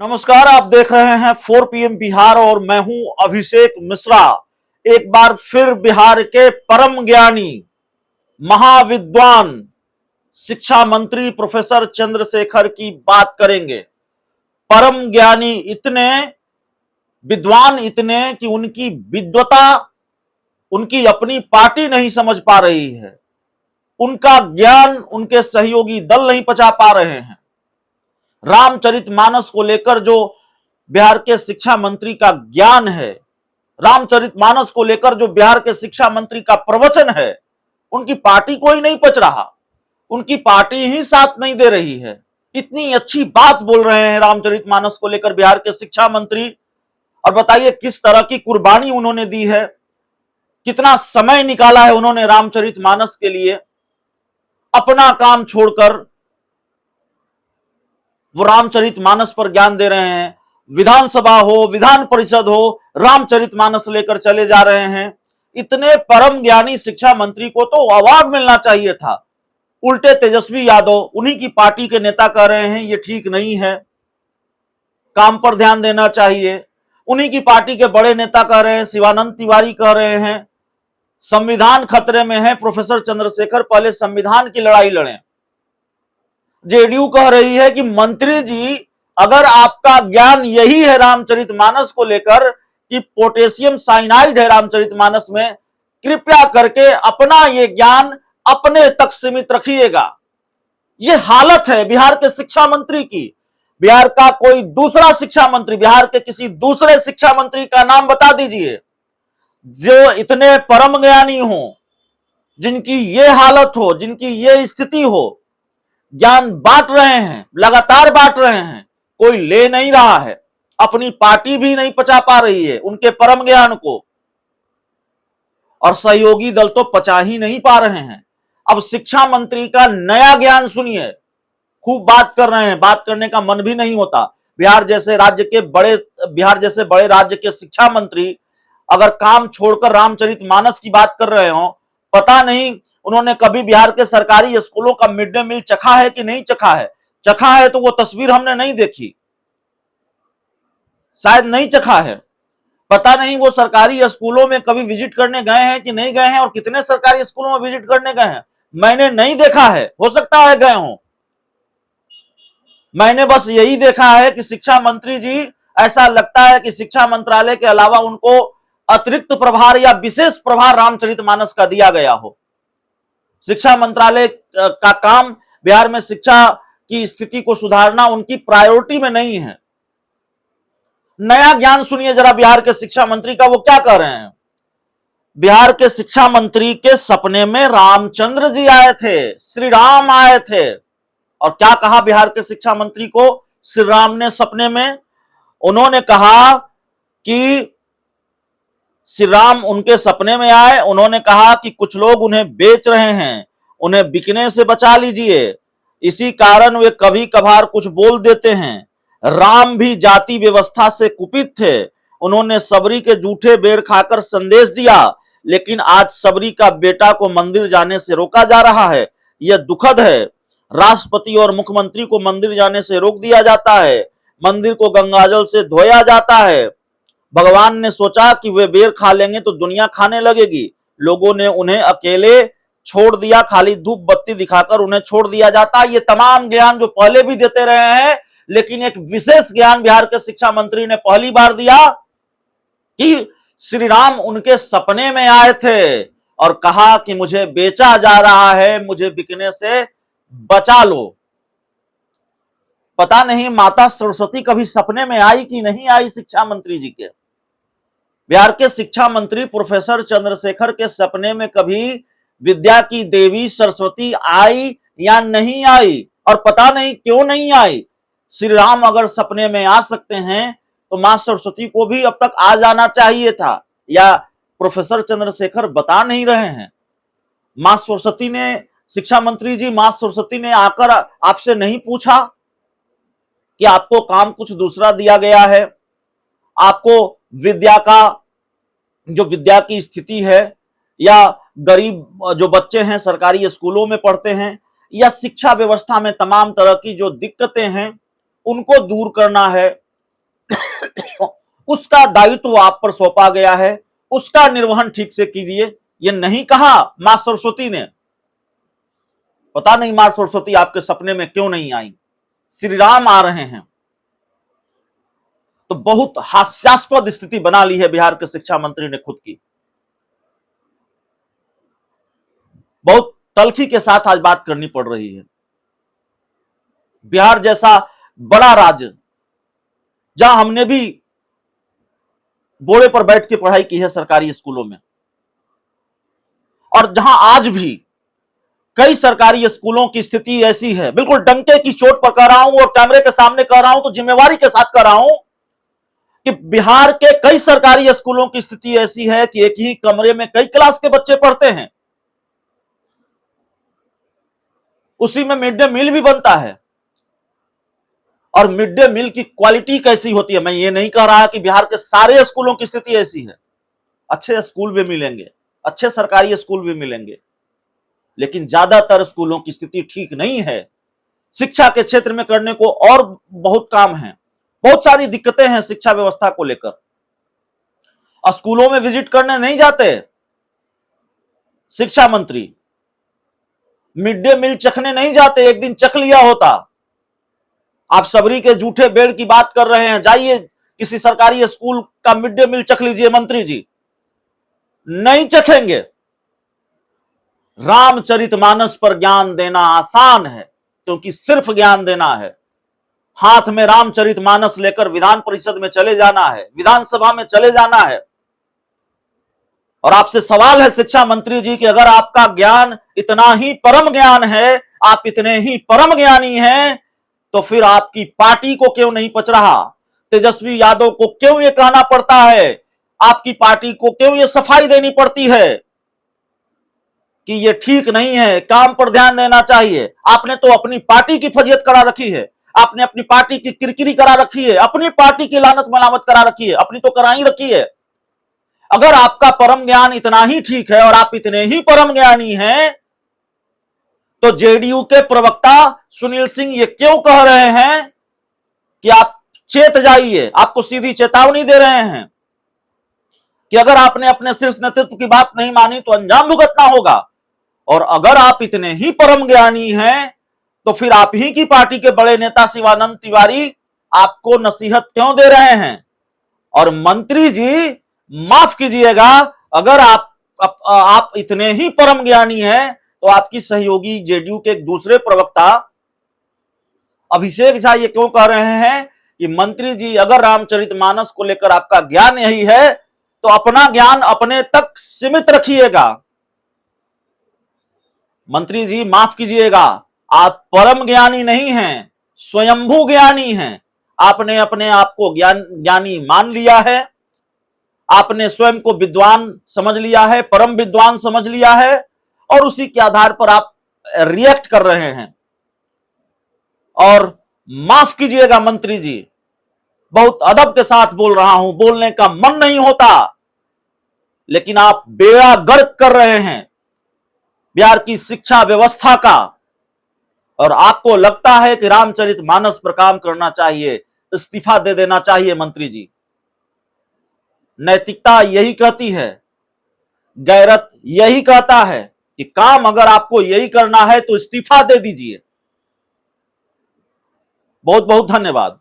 नमस्कार, आप देख रहे हैं 4 PM बिहार और मैं हूं अभिषेक मिश्रा। एक बार फिर बिहार के परम ज्ञानी महाविद्वान शिक्षा मंत्री प्रोफेसर चंद्रशेखर की बात करेंगे। परम ज्ञानी इतने विद्वान इतने कि उनकी विद्वता उनकी अपनी पार्टी नहीं समझ पा रही है, उनका ज्ञान उनके सहयोगी दल नहीं पचा पा रहे हैं। रामचरितमानस को लेकर जो बिहार के शिक्षा मंत्री का ज्ञान है, रामचरितमानस को लेकर जो बिहार के शिक्षा मंत्री का प्रवचन है, उनकी पार्टी को ही नहीं पच रहा, उनकी पार्टी ही साथ नहीं दे रही है। इतनी अच्छी बात बोल रहे हैं रामचरितमानस को लेकर बिहार के शिक्षा मंत्री, और बताइए किस तरह की कुर्बानी उन्होंने दी है, कितना समय निकाला है उन्होंने रामचरितमानस के लिए। अपना काम छोड़कर वो रामचरितमानस पर ज्ञान दे रहे हैं। विधानसभा हो, विधान परिषद हो, रामचरितमानस लेकर चले जा रहे हैं। इतने परम ज्ञानी शिक्षा मंत्री को तो अवार्ड मिलना चाहिए था। उल्टे तेजस्वी यादव, उन्हीं की पार्टी के नेता कह रहे हैं ये ठीक नहीं है, काम पर ध्यान देना चाहिए। उन्हीं की पार्टी के बड़े नेता कह रहे हैं, शिवानंद तिवारी कह रहे हैं संविधान खतरे में है, प्रोफेसर चंद्रशेखर पहले संविधान की लड़ाई लड़ें। जेडीयू कह रही है कि मंत्री जी, अगर आपका ज्ञान यही है रामचरितमानस को लेकर कि पोटेशियम साइनाइड है रामचरितमानस में, कृपया करके अपना ये ज्ञान अपने तक सीमित रखिएगा। ये हालत है बिहार के शिक्षा मंत्री की। बिहार का कोई दूसरा शिक्षा मंत्री, बिहार के किसी दूसरे शिक्षा मंत्री का नाम बता दीजिए जो इतने परम ज्ञानी हो, जिनकी ये हालत हो, जिनकी ये स्थिति हो। ज्ञान बांट रहे हैं, लगातार बांट रहे हैं, कोई ले नहीं रहा है। अपनी पार्टी भी नहीं पचा पा रही है उनके परम ज्ञान को, और सहयोगी दल तो पचा ही नहीं पा रहे हैं। अब शिक्षा मंत्री का नया ज्ञान सुनिए। खूब बात कर रहे हैं, बात करने का मन भी नहीं होता। बिहार जैसे बड़े राज्य के शिक्षा मंत्री अगर काम छोड़कर रामचरितमानस की बात कर रहे हो, पता नहीं उन्होंने कभी बिहार के सरकारी स्कूलों का मिड डे मील चखा है कि नहीं चखा है। चखा है तो वो तस्वीर हमने नहीं देखी, शायद नहीं चखा है। पता नहीं वो सरकारी स्कूलों में कभी विजिट करने गए हैं कि नहीं गए हैं, और कितने सरकारी स्कूलों में विजिट करने गए हैं मैंने नहीं देखा है। हो सकता है गए हों। मैंने बस यही देखा है कि शिक्षा मंत्री जी, ऐसा लगता है कि शिक्षा मंत्रालय के अलावा उनको अतिरिक्त प्रभार या विशेष प्रभार रामचरितमानस का दिया गया हो। शिक्षा मंत्रालय का काम बिहार में शिक्षा की स्थिति को सुधारना उनकी प्रायोरिटी में नहीं है। नया ज्ञान सुनिए जरा बिहार के शिक्षा मंत्री का, वो क्या कह रहे हैं। बिहार के शिक्षा मंत्री के सपने में रामचंद्र जी आए थे, श्री राम आए थे, और क्या कहा बिहार के शिक्षा मंत्री को श्री राम ने सपने में। उन्होंने कहा कि श्री राम उनके सपने में आए, उन्होंने कहा कि कुछ लोग उन्हें बेच रहे हैं, उन्हें बिकने से बचा लीजिए, इसी कारण वे कभी कभार कुछ बोल देते हैं। राम भी जाति व्यवस्था से कुपित थे, उन्होंने सबरी के जूठे बेर खाकर संदेश दिया, लेकिन आज सबरी का बेटा को मंदिर जाने से रोका जा रहा है। यह दुखद है। राष्ट्रपति और मुख्यमंत्री को मंदिर जाने से रोक दिया जाता है, मंदिर को गंगाजल से धोया जाता है। भगवान ने सोचा कि वे बेर खा लेंगे तो दुनिया खाने लगेगी, लोगों ने उन्हें अकेले छोड़ दिया, खाली धूप बत्ती दिखाकर उन्हें छोड़ दिया जाता। ये तमाम ज्ञान जो पहले भी देते रहे हैं, लेकिन एक विशेष ज्ञान बिहार के शिक्षा मंत्री ने पहली बार दिया कि श्री राम उनके सपने में आए थे और कहा कि मुझे बेचा जा रहा है, मुझे बिकने से बचा लो। पता नहीं माता सरस्वती कभी सपने में आई कि नहीं आई शिक्षा मंत्री जी के। बिहार के शिक्षा मंत्री प्रोफेसर चंद्रशेखर के सपने में कभी विद्या की देवी सरस्वती आई या नहीं आई, और पता नहीं क्यों नहीं आई। श्री राम अगर सपने में आ सकते हैं तो मां सरस्वती को भी अब तक आ जाना चाहिए था, या प्रोफेसर चंद्रशेखर बता नहीं रहे हैं। मां सरस्वती ने, शिक्षा मंत्री जी, मां सरस्वती ने आकर आपसे नहीं पूछा कि आपको काम कुछ दूसरा दिया गया है, आपको विद्या का जो विद्या की स्थिति है, या गरीब जो बच्चे हैं सरकारी स्कूलों में पढ़ते हैं, या शिक्षा व्यवस्था में तमाम तरह की जो दिक्कतें हैं उनको दूर करना है, उसका दायित्व आप पर सौंपा गया है, उसका निर्वहन ठीक से कीजिए। ये नहीं कहा मां सरस्वती ने, पता नहीं मां सरस्वती आपके सपने में क्यों नहीं आई, श्री राम आ रहे हैं। तो बहुत हास्यास्पद स्थिति बना ली है बिहार के शिक्षा मंत्री ने खुद की। बहुत तल्खी के साथ आज बात करनी पड़ रही है। बिहार जैसा बड़ा राज्य, जहां हमने भी बोरे पर बैठ के पढ़ाई की है सरकारी स्कूलों में, और जहां आज भी कई सरकारी स्कूलों की स्थिति ऐसी है, बिल्कुल डंके की चोट पर कह रहा हूं और कैमरे के सामने कह रहा हूं तो जिम्मेवारी के साथ कह रहा हूं कि बिहार के कई सरकारी स्कूलों की स्थिति ऐसी है कि एक ही कमरे में कई क्लास के बच्चे पढ़ते हैं, उसी में मिड डे मील भी बनता है। और मिड डे मील की क्वालिटी कैसी होती है, मैं ये नहीं कह रहा कि बिहार के सारे स्कूलों की स्थिति ऐसी है, अच्छे स्कूल भी मिलेंगे, अच्छे सरकारी स्कूल भी मिलेंगे, लेकिन ज्यादातर स्कूलों की स्थिति ठीक नहीं है। शिक्षा के क्षेत्र में करने को और बहुत काम है, बहुत सारी दिक्कतें हैं शिक्षा व्यवस्था को लेकर। स्कूलों में विजिट करने नहीं जाते शिक्षा मंत्री, मिड डे मील चखने नहीं जाते, एक दिन चख लिया होता। आप सबरी के जूठे बेड़ की बात कर रहे हैं, जाइए किसी सरकारी स्कूल का मिड डे मील चख लीजिए मंत्री जी, नहीं चखेंगे। रामचरितमानस पर ज्ञान देना आसान है, क्योंकि सिर्फ ज्ञान देना है। हाथ में रामचरितमानस लेकर विधान परिषद में चले जाना है, विधानसभा में चले जाना है। और आपसे सवाल है शिक्षा मंत्री जी कि अगर आपका ज्ञान इतना ही परम ज्ञान है, आप इतने ही परम ज्ञानी हैं, तो फिर आपकी पार्टी को क्यों नहीं पच रहा? तेजस्वी यादव को क्यों ये कहना पड़ता है? आपकी पार्टी को क्यों ये सफाई देनी पड़ती है कि ये ठीक नहीं है, काम पर ध्यान देना चाहिए? आपने तो अपनी पार्टी की फजीयत करा रखी है, आपने अपनी पार्टी की किरकिरी करा रखी है, अपनी पार्टी की लानत मलामत करा रखी है, अपनी तो करा ही रखी है। अगर आपका परम ज्ञान इतना ही ठीक है और आप इतने ही परम ज्ञानी हैं, तो जेडीयू के प्रवक्ता सुनील सिंह ये क्यों कह रहे हैं कि आप चेत जाइए? आपको सीधी चेतावनी दे रहे हैं कि अगर आपने अपने शीर्ष नेतृत्व की बात नहीं मानी तो अंजाम भुगतना होगा। और अगर आप इतने ही परम ज्ञानी हैं, तो फिर आप ही की पार्टी के बड़े नेता शिवानंद तिवारी आपको नसीहत क्यों दे रहे हैं? और मंत्री जी माफ कीजिएगा, अगर आप इतने ही परम ज्ञानी हैं, तो आपकी सहयोगी जेडीयू के एक दूसरे प्रवक्ता अभिषेक झा ये क्यों कह रहे हैं कि मंत्री जी अगर रामचरितमानस को लेकर आपका ज्ञान यही है, तो अपना ज्ञान अपने तक सीमित रखिएगा। मंत्री जी माफ कीजिएगा, आप परम ज्ञानी नहीं हैं, स्वयंभू ज्ञानी हैं। आपने अपने आप को ज्ञानी मान लिया है, आपने स्वयं को विद्वान समझ लिया है, परम विद्वान समझ लिया है, और उसी के आधार पर आप रिएक्ट कर रहे हैं। और माफ कीजिएगा मंत्री जी, बहुत अदब के साथ बोल रहा हूं, बोलने का मन नहीं होता, लेकिन आप बेड़ा गर्क कर रहे हैं बिहार की शिक्षा व्यवस्था का, और आपको लगता है कि रामचरितमानस पर काम करना चाहिए, इस्तीफा दे देना चाहिए मंत्री जी। नैतिकता यही कहती है, गैरत यही कहता है कि काम अगर आपको यही करना है तो इस्तीफा दे दीजिए। बहुत बहुत धन्यवाद।